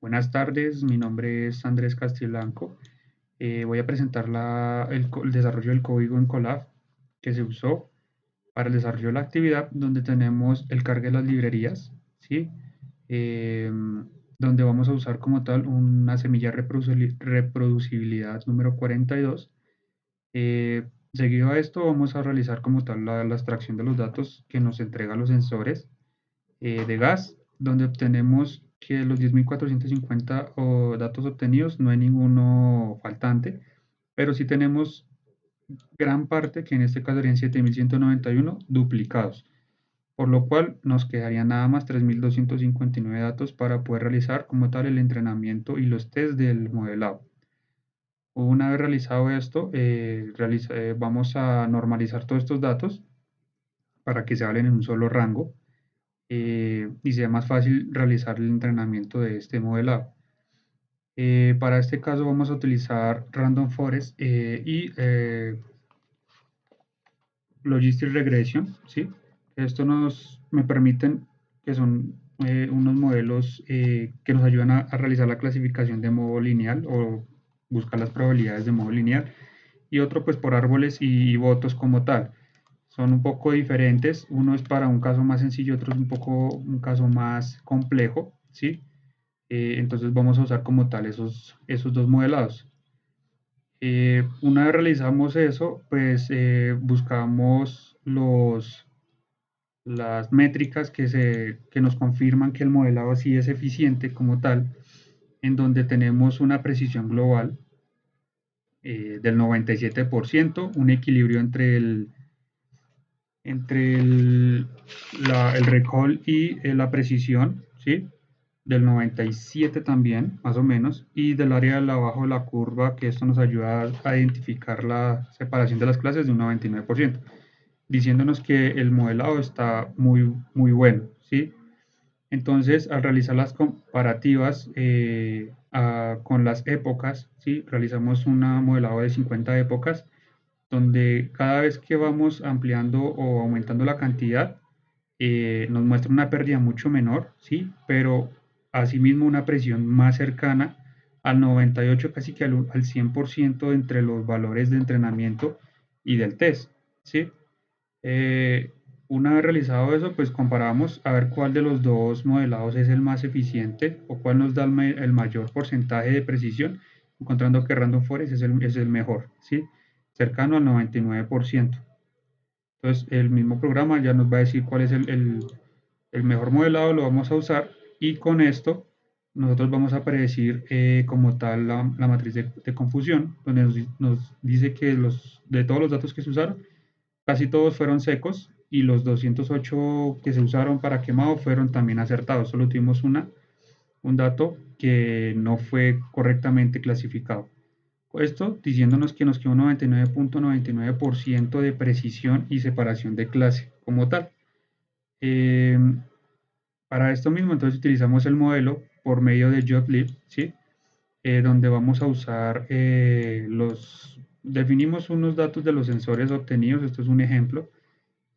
Buenas tardes, mi nombre es Andrés Castiblanco. Voy a presentar el desarrollo del código en Colab que se usó para el desarrollo de la actividad, donde tenemos el cargue de las librerías, ¿sí? Donde vamos a usar como tal una semilla reproducibilidad número 42. Seguido a esto, vamos a realizar como tal la extracción de los datos que nos entregan los sensores de gas, donde obtenemos que los 10.450 datos obtenidos no hay ninguno faltante, pero sí tenemos gran parte, que en este caso serían 7.191 duplicados, por lo cual nos quedarían nada más 3.259 datos para poder realizar como tal el entrenamiento y los test del modelado. Una vez realizado esto, vamos a normalizar todos estos datos para que se hablen en un solo rango y sea más fácil realizar el entrenamiento de este modelado. Para este caso vamos a utilizar Random Forest y Logistic Regression, ¿sí? Esto me permiten, que son unos modelos que nos ayudan a realizar la clasificación de modo lineal o buscar las probabilidades de modo lineal, y otro pues por árboles y votos como tal. Son un poco diferentes, uno es para un caso más sencillo, otro es un caso más complejo, ¿sí? Entonces vamos a usar como tal esos dos modelados. Una vez realizamos eso, pues buscamos las métricas que nos confirman que el modelado sí es eficiente como tal, en donde tenemos una precisión global del 97%, un equilibrio entre el recall y la precisión, ¿sí? Del 97 también, más o menos, y del área de abajo de la curva, que esto nos ayuda a identificar la separación de las clases de un 99%, diciéndonos que el modelado está muy, muy bueno, ¿sí? Entonces, al realizar las comparativas con las épocas, ¿sí? Realizamos un modelado de 50 épocas, donde cada vez que vamos ampliando o aumentando la cantidad, nos muestra una pérdida mucho menor, ¿sí? Pero asimismo una presión más cercana al 98, casi que al 100% entre los valores de entrenamiento y del test, ¿sí? Eh, una vez realizado eso, pues comparamos a ver cuál de los dos modelados es el más eficiente o cuál nos da el mayor porcentaje de precisión, encontrando que Random Forest es el mejor, ¿sí? Cercano al 99%. Entonces, el mismo programa ya nos va a decir cuál es el mejor modelado, lo vamos a usar, y con esto nosotros vamos a predecir como tal la matriz de confusión, donde nos dice que de todos los datos que se usaron, casi todos fueron secos, y los 208 que se usaron para quemado fueron también acertados. Solo tuvimos un dato que no fue correctamente clasificado. Esto diciéndonos que nos queda un 99.99% de precisión y separación de clase como tal. Eh, para esto mismo, entonces utilizamos el modelo por medio de Jotlib, ¿sí? Donde vamos a usar definimos unos datos de los sensores obtenidos, esto es un ejemplo,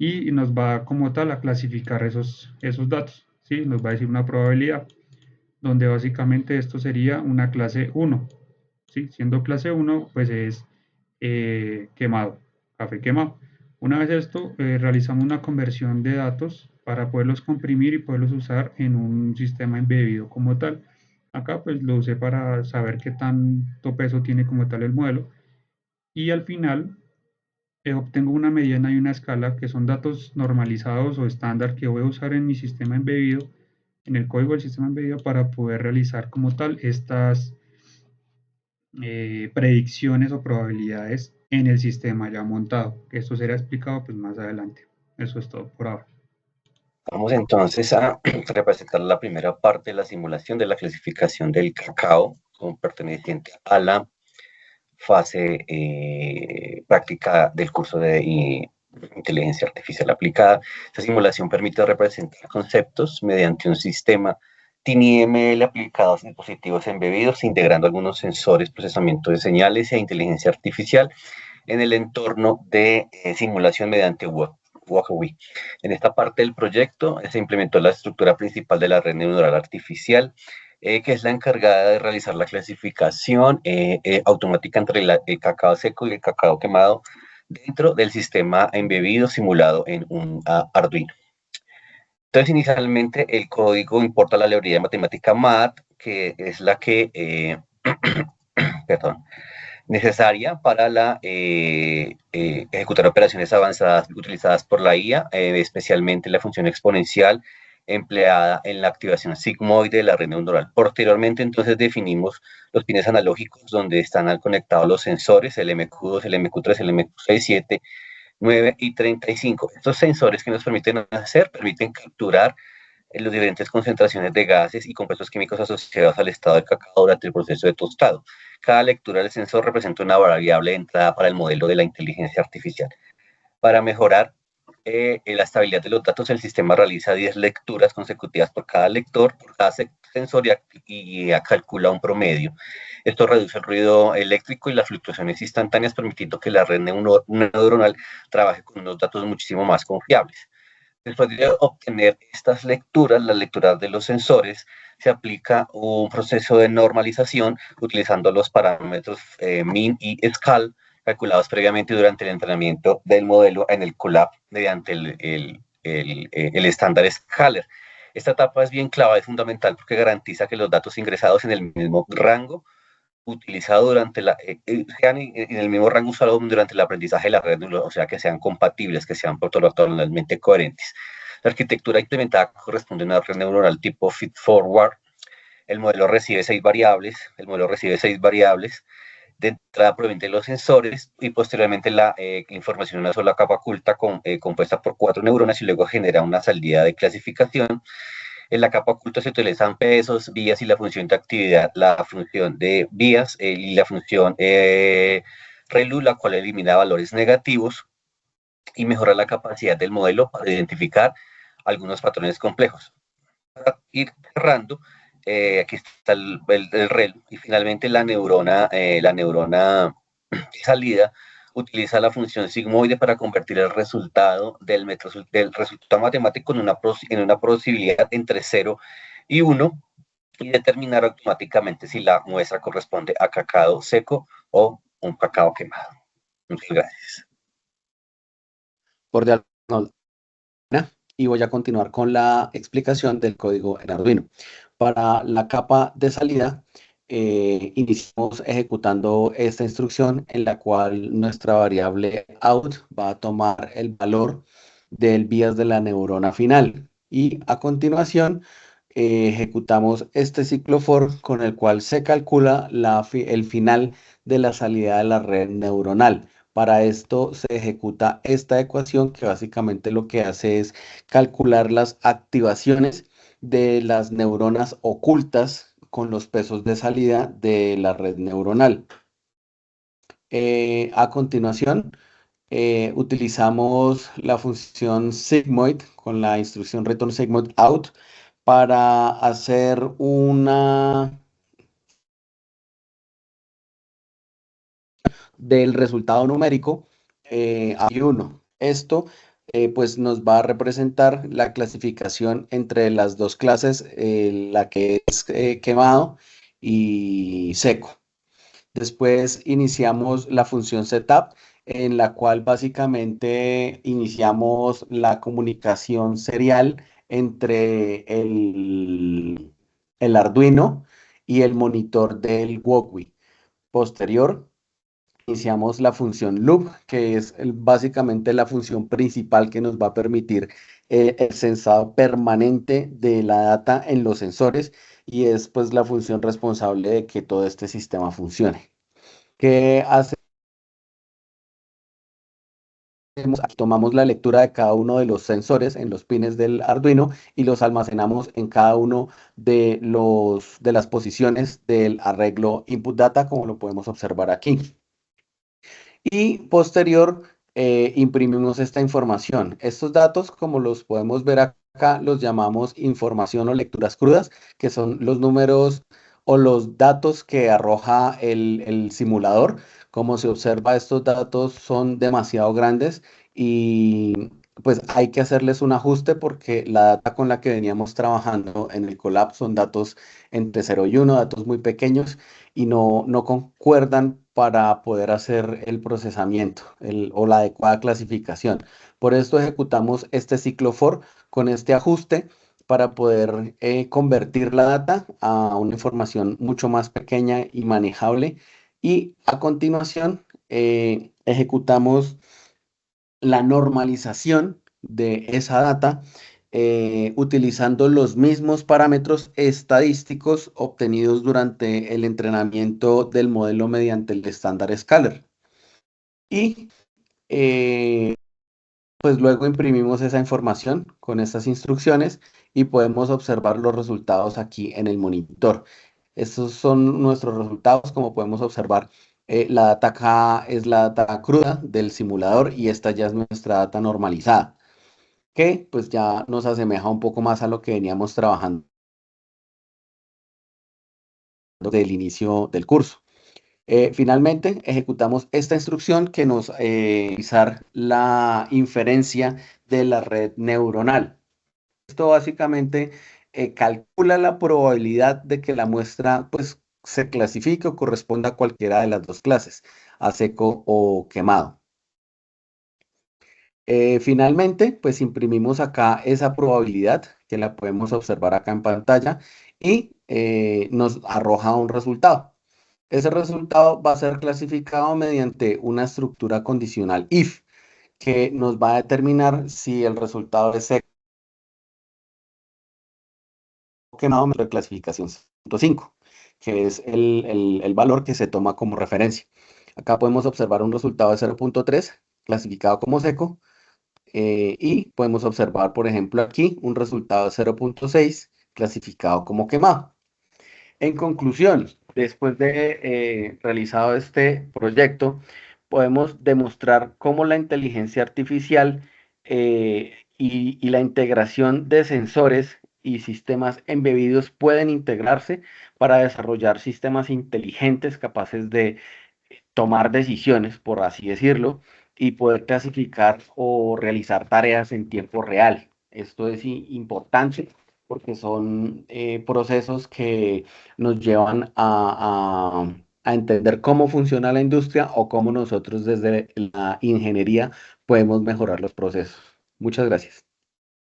y nos va como tal a clasificar esos datos, ¿sí? Nos va a decir una probabilidad, donde básicamente esto sería una clase 1, ¿sí? Siendo clase 1, pues es quemado, café quemado. Una vez esto, realizamos una conversión de datos para poderlos comprimir y poderlos usar en un sistema embebido como tal. Acá pues lo usé para saber qué tanto peso tiene como tal el modelo, y al final obtengo una mediana y una escala, que son datos normalizados o estándar que voy a usar en mi sistema embebido, en el código del sistema embebido, para poder realizar como tal estas predicciones o probabilidades en el sistema ya montado. Esto será explicado pues más adelante. Eso es todo por ahora. Vamos entonces a representar la primera parte de la simulación de la clasificación del cacao como perteneciente a la fase práctica del curso de inteligencia artificial aplicada. Esta simulación permite representar conceptos mediante un sistema TINI-ML aplicado a dispositivos embebidos, integrando algunos sensores, procesamiento de señales e inteligencia artificial en el entorno de simulación mediante WACOWI. En esta parte del proyecto se implementó la estructura principal de la red neuronal artificial que es la encargada de realizar la clasificación automática entre el cacao seco y el cacao quemado dentro del sistema embebido simulado en un Arduino. Entonces, inicialmente el código importa la librería matemática MAT, que es la que, perdón, necesaria para ejecutar operaciones avanzadas utilizadas por la IA, especialmente la función exponencial empleada en la activación sigmoide de la red neuronal. Posteriormente, entonces, definimos los pines analógicos donde están conectados los sensores, el MQ2, el MQ3, el MQ6, 7, 9 y 35. Estos sensores que nos permiten capturar las diferentes concentraciones de gases y compuestos químicos asociados al estado del cacao durante el proceso de tostado. Cada lectura del sensor representa una variable de entrada para el modelo de la inteligencia artificial. Para mejorar la estabilidad de los datos, el sistema realiza 10 lecturas consecutivas por cada lector, por cada sensor y calcula un promedio. Esto reduce el ruido eléctrico y las fluctuaciones instantáneas, permitiendo que la red neuronal trabaje con unos datos muchísimo más confiables. Después de obtener estas lecturas, las lecturas de los sensores, se aplica un proceso de normalización utilizando los parámetros min y scal calculados previamente durante el entrenamiento del modelo en el Colab mediante el estándar Scaler. Esta etapa es bien clave, es fundamental porque garantiza que los datos ingresados en el mismo rango utilizado sean en el mismo rango usado durante el aprendizaje de la red, o sea, que sean compatibles, que sean protocoloralmente coherentes. La arquitectura implementada corresponde a una red neuronal tipo feed-forward. El modelo recibe 6 variables. De entrada proviene de los sensores y posteriormente la información en una sola capa oculta compuesta por 4 neuronas y luego genera una salida de clasificación. En la capa oculta se utilizan pesos, vías y la función de actividad, la función de vías y la función ReLU, la cual elimina valores negativos y mejora la capacidad del modelo para identificar algunos patrones complejos. Para ir cerrando, aquí está el ReLU y finalmente la neurona de salida utiliza la función sigmoide para convertir el resultado del resultado matemático en una posibilidad entre 0 y 1 y determinar automáticamente si la muestra corresponde a cacao seco o un cacao quemado. Muchas gracias. Cordial. Y voy a continuar con la explicación del código en Arduino. Para la capa de salida, iniciamos ejecutando esta instrucción en la cual nuestra variable out va a tomar el valor del bias de la neurona final. Y a continuación, ejecutamos este ciclo for con el cual se calcula el final de la salida de la red neuronal. Para esto se ejecuta esta ecuación que básicamente lo que hace es calcular las activaciones de las neuronas ocultas con los pesos de salida de la red neuronal. A continuación, utilizamos la función sigmoid con la instrucción return sigmoid out para hacer una del resultado numérico hay 1. Esto pues nos va a representar la clasificación entre las dos clases, la que es quemado y seco. Después iniciamos la función setup, en la cual básicamente iniciamos la comunicación serial entre el Arduino y el monitor del Walkwie. Posterior, iniciamos la función loop, que es básicamente la función principal que nos va a permitir el sensado permanente de la data en los sensores y es pues la función responsable de que todo este sistema funcione. ¿Qué hacemos? Aquí tomamos la lectura de cada uno de los sensores en los pines del Arduino y los almacenamos en cada uno de las posiciones del arreglo input data, como lo podemos observar aquí. Y posterior imprimimos esta información. Estos datos, como los podemos ver acá, los llamamos información o lecturas crudas, que son los números o los datos que arroja el simulador. Como se observa, estos datos son demasiado grandes y pues hay que hacerles un ajuste porque la data con la que veníamos trabajando en el Colab son datos entre 0 y 1, datos muy pequeños y no concuerdan para poder hacer el procesamiento o la adecuada clasificación. Por esto ejecutamos este ciclo for con este ajuste para poder convertir la data a una información mucho más pequeña y manejable. Y a continuación ejecutamos la normalización de esa data utilizando los mismos parámetros estadísticos obtenidos durante el entrenamiento del modelo mediante el estándar Scalar. Y pues luego imprimimos esa información con estas instrucciones y podemos observar los resultados aquí en el monitor. Estos son nuestros resultados, como podemos observar. La data acá es la data cruda del simulador y esta ya es nuestra data normalizada, que pues ya nos asemeja un poco más a lo que veníamos trabajando desde el inicio del curso. Finalmente, ejecutamos esta instrucción que nos realizar la inferencia de la red neuronal. Esto básicamente calcula la probabilidad de que la muestra pues, se clasifique o corresponda a cualquiera de las dos clases, a seco o quemado. Finalmente, pues imprimimos acá esa probabilidad que la podemos observar acá en pantalla y nos arroja un resultado. Ese resultado va a ser clasificado mediante una estructura condicional if, que nos va a determinar si el resultado es seco o quemado de clasificación 5, que es el valor que se toma como referencia. Acá podemos observar un resultado de 0.3 clasificado como seco y podemos observar, por ejemplo, aquí un resultado de 0.6 clasificado como quemado. En conclusión, después de realizado este proyecto, podemos demostrar cómo la inteligencia artificial y la integración de sensores y sistemas embebidos pueden integrarse para desarrollar sistemas inteligentes capaces de tomar decisiones, por así decirlo, y poder clasificar o realizar tareas en tiempo real. Esto es importante porque son procesos que nos llevan a entender cómo funciona la industria o cómo nosotros desde la ingeniería podemos mejorar los procesos. Muchas gracias.